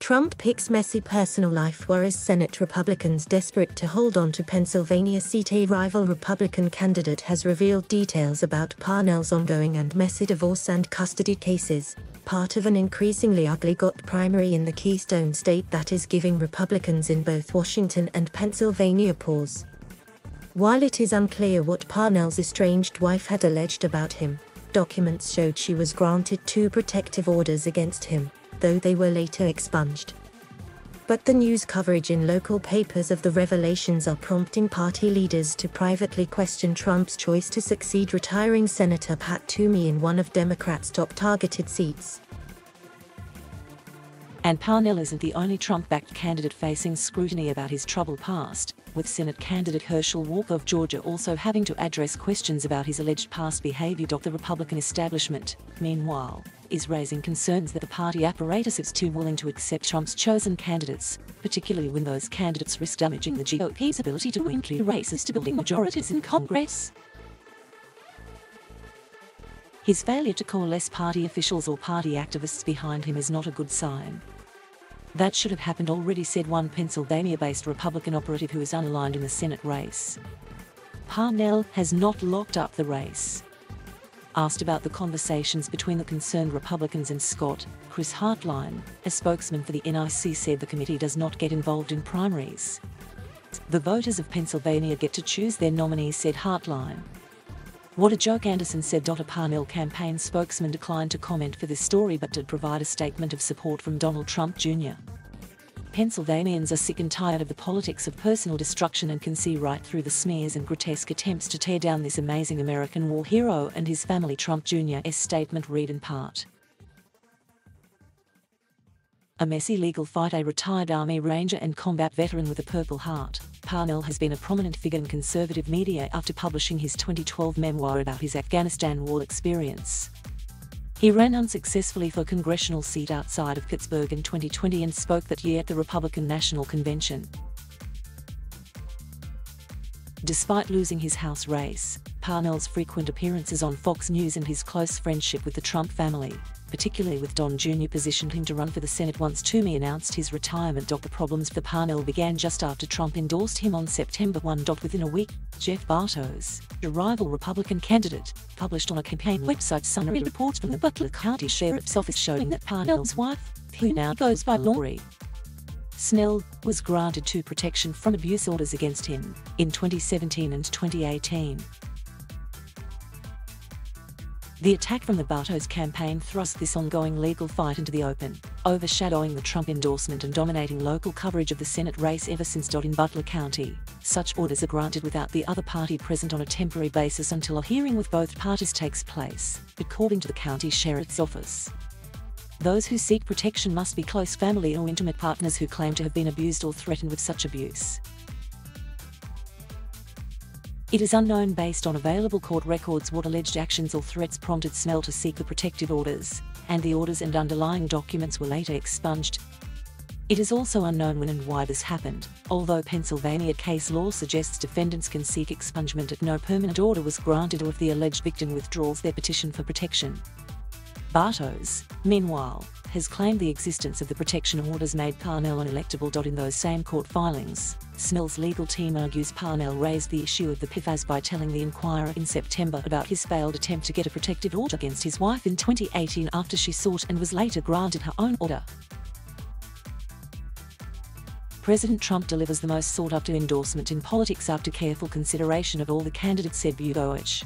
Trump picks messy personal life worries Senate Republicans desperate to hold on to Pennsylvania seat. A rival Republican candidate has revealed details about Parnell's ongoing and messy divorce and custody cases, part of an increasingly ugly GOP primary in the Keystone State that is giving Republicans in both Washington and Pennsylvania pause. While it is unclear what Parnell's estranged wife had alleged about him, documents showed she was granted 2 protective orders against him, though they were later expunged. But the news coverage in local papers of the revelations are prompting party leaders to privately question Trump's choice to succeed retiring Senator Pat Toomey in one of Democrats' top targeted seats. And Parnell isn't the only Trump-backed candidate facing scrutiny about his troubled past, with Senate candidate Herschel Walker of Georgia also having to address questions about his alleged past behavior. The Republican establishment, meanwhile, is raising concerns that the party apparatus is too willing to accept Trump's chosen candidates, particularly when those candidates risk damaging the GOP's ability to win key races to building majorities in Congress. His failure to coalesce party officials or party activists behind him is not a good sign. That should have happened already, said one Pennsylvania-based Republican operative who is unaligned in the Senate race. Parnell has not locked up the race. Asked about the conversations between the concerned Republicans and Scott, Chris Hartline, a spokesman for the NIC, said the committee does not get involved in primaries. The voters of Pennsylvania get to choose their nominees, said Hartline. What a joke, Anderson said. A Parnell campaign spokesman declined to comment for this story but did provide a statement of support from Donald Trump Jr. Pennsylvanians are sick and tired of the politics of personal destruction and can see right through the smears and grotesque attempts to tear down this amazing American war hero and his family. Trump Jr.'s statement read in part: a messy legal fight. A retired Army Ranger and combat veteran with a Purple Heart, Parnell has been a prominent figure in conservative media after publishing his 2012 memoir about his Afghanistan war experience. He ran unsuccessfully for a congressional seat outside of Pittsburgh in 2020 and spoke that year at the Republican National Convention. Despite losing his House race, Parnell's frequent appearances on Fox News and his close friendship with the Trump family, particularly with Don Jr., positioned him to run for the Senate once Toomey announced his retirement. The problems for Parnell began just after Trump endorsed him on September 1. Within a week, Jeff Bartos, a rival Republican candidate, published on a campaign website summary reports from the Butler County Sheriff's Office showing that Parnell's wife, who now goes by Lori Snell, was granted 2 protection from abuse orders against him in 2017 and 2018. The attack from the Bartos campaign thrust this ongoing legal fight into the open, overshadowing the Trump endorsement and dominating local coverage of the Senate race ever since. In Butler County, such orders are granted without the other party present on a temporary basis until a hearing with both parties takes place, according to the county sheriff's office. Those who seek protection must be close family or intimate partners who claim to have been abused or threatened with such abuse. It is unknown based on available court records what alleged actions or threats prompted Snell to seek the protective orders, and the orders and underlying documents were later expunged. It is also unknown when and why this happened, although Pennsylvania case law suggests defendants can seek expungement if no permanent order was granted or if the alleged victim withdraws their petition for protection. Bartos, meanwhile, has claimed the existence of the protection orders made Parnell unelectable. In those same court filings, Snell's legal team argues Parnell raised the issue of the PFAS by telling the Inquirer in September about his failed attempt to get a protective order against his wife in 2018 after she sought and was later granted her own order. President Trump delivers the most sought-after endorsement in politics after careful consideration of all the candidates, said Buttigieg.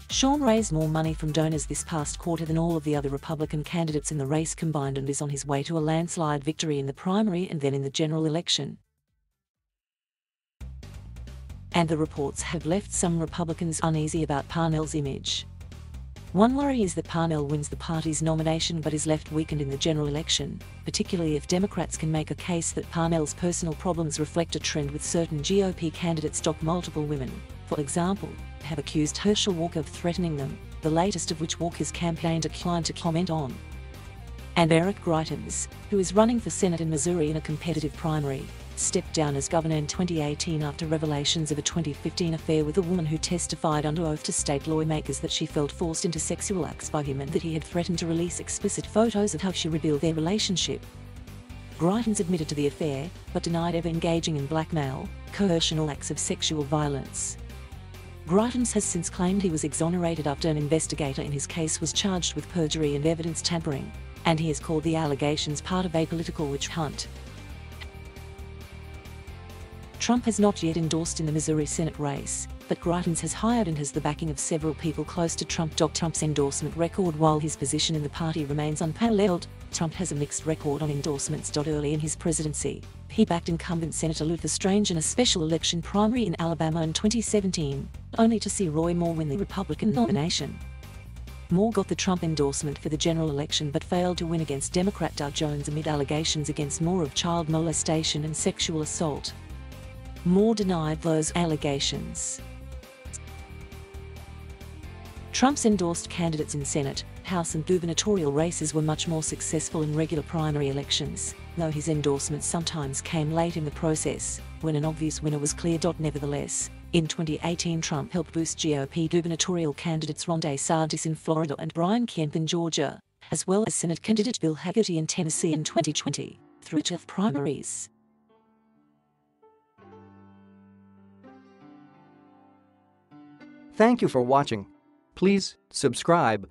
Sean raised more money from donors this past quarter than all of the other Republican candidates in the race combined and is on his way to a landslide victory in the primary and then in the general election. And the reports have left some Republicans uneasy about Parnell's image. One worry is that Parnell wins the party's nomination but is left weakened in the general election, particularly if Democrats can make a case that Parnell's personal problems reflect a trend with certain GOP candidates. Multiple women, for example, have accused Herschel Walker of threatening them, the latest of which Walker's campaign declined to comment on. And Eric Greitens, who is running for Senate in Missouri in a competitive primary, stepped down as governor in 2018 after revelations of a 2015 affair with a woman who testified under oath to state lawmakers that she felt forced into sexual acts by him and that he had threatened to release explicit photos of how she revealed their relationship. Greitens admitted to the affair, but denied ever engaging in blackmail, coercion or acts of sexual violence. Greitens has since claimed he was exonerated after an investigator in his case was charged with perjury and evidence tampering, and he has called the allegations part of a political witch hunt. Trump has not yet endorsed in the Missouri Senate race, but Greitens has hired and has the backing of several people close to Trump. Trump's endorsement record. While his position in the party remains unparalleled, Trump has a mixed record on endorsements. Early in his presidency, he backed incumbent Senator Luther Strange in a special election primary in Alabama in 2017, only to see Roy Moore win the Republican nomination. Moore got the Trump endorsement for the general election but failed to win against Democrat Doug Jones amid allegations against Moore of child molestation and sexual assault. Moore denied those allegations. Trump's endorsed candidates in Senate, House and gubernatorial races were much more successful in regular primary elections, though his endorsements sometimes came late in the process, when an obvious winner was clear. Nevertheless, in 2018 Trump helped boost GOP gubernatorial candidates Ron DeSantis in Florida and Brian Kemp in Georgia, as well as Senate candidate Bill Hagerty in Tennessee in 2020, through 2 primaries. Thank you for watching. Please subscribe